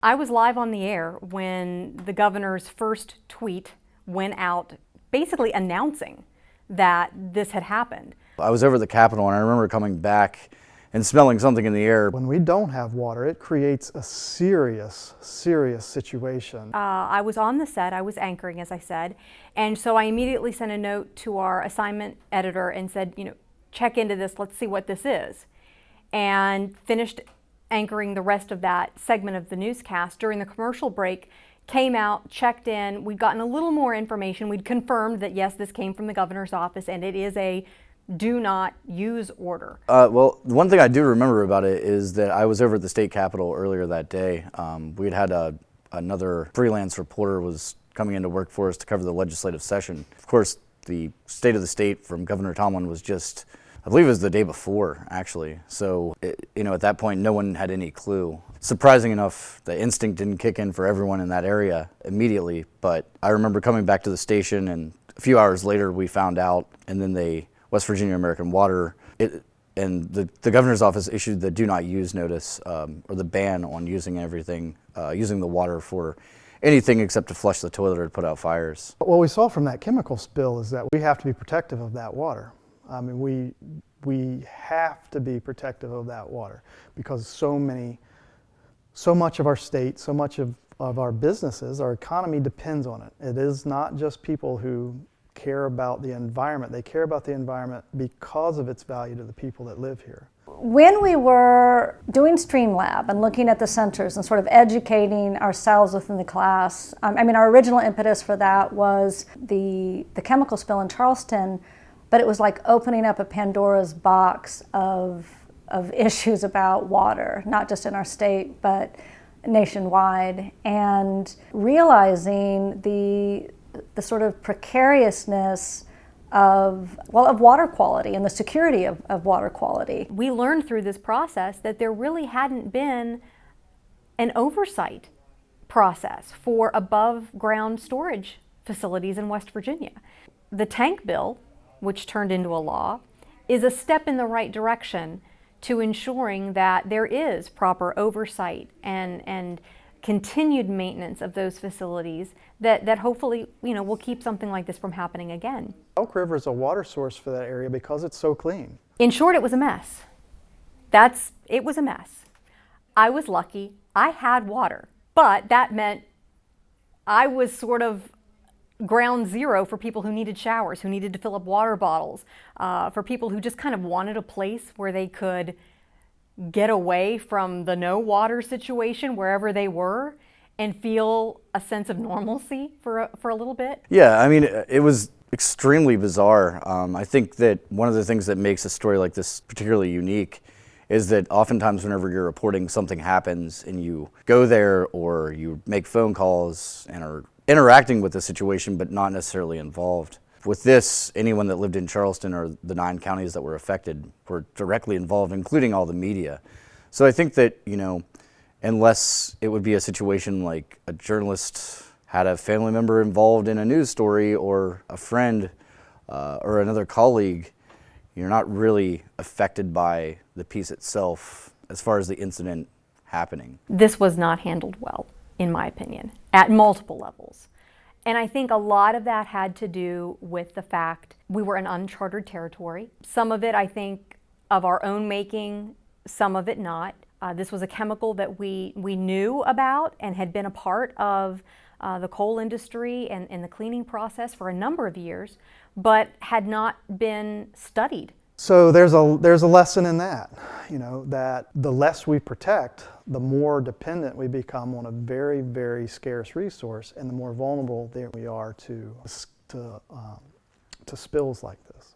I was live on the air when the governor's first tweet went out basically announcing that this had happened. I was over at the Capitol and I remember coming back and smelling something in the air. When we don't have water, it creates a serious situation. I was on the set, I was anchoring, as I said, and so I immediately sent a note to our assignment editor and said, check into this, let's see what this is. And finished anchoring the rest of that segment of the newscast. During the commercial break, came out, checked in, we'd gotten a little more information. We'd confirmed that yes, this came from the governor's office and it is a do not use order. Well, one thing I do remember about it is that I was over at the state capitol earlier that day. We had another freelance reporter was coming into work for us to cover the legislative session. Of course, the state of the state from Governor Tomlin was just, I believe it was the day before, actually. So, at that point, no one had any clue. Surprising enough, the instinct didn't kick in for everyone in that area immediately, but I remember coming back to the station, and a few hours later we found out, and then West Virginia American Water, and the governor's office issued the do not use notice, or the ban on using using the water for anything except to flush the toilet or to put out fires. What we saw from that chemical spill is that we have to be protective of that water. I mean, we have to be protective of that water because so much of our state, so much of our businesses, our economy depends on it. It is not just people who care about the environment. They care about the environment because of its value to the people that live here. When we were doing Streamlab and looking at the centers and sort of educating ourselves within the class, our original impetus for that was the chemical spill in Charleston, but it was like opening up a Pandora's box of issues about water, not just in our state, but nationwide, and realizing the sort of precariousness of water quality and the security of water quality. We learned through this process that there really hadn't been an oversight process for above ground storage facilities in West Virginia. The tank bill, which turned into a law, is a step in the right direction to ensuring that there is proper oversight and continued maintenance of those facilities that hopefully will keep something like this from happening again. Elk River is a water source for that area because it's so clean. In short, it was a mess. It was a mess. I was lucky. I had water, but that meant I was sort of ground zero for people who needed showers, who needed to fill up water bottles, for people who just kind of wanted a place where they could get away from the no water situation wherever they were and feel a sense of normalcy for a little bit. Yeah, it was extremely bizarre. I think that one of the things that makes a story like this particularly unique is that oftentimes whenever you're reporting something happens and you go there or you make phone calls and are interacting with the situation but not necessarily involved. With this, anyone that lived in Charleston or the 9 counties that were affected were directly involved, including all the media. So I think that, unless it would be a situation like a journalist had a family member involved in a news story or a friend or another colleague, you're not really affected by the piece itself as far as the incident happening. This was not handled well, in my opinion, at multiple levels. And I think a lot of that had to do with the fact we were in uncharted territory. Some of it, I think, of our own making, some of it not. This was a chemical that we knew about and had been a part of the coal industry and the cleaning process for a number of years, but had not been studied. So there's a lesson in that, that the less we protect, the more dependent we become on a very, very scarce resource, and the more vulnerable we are to spills like this.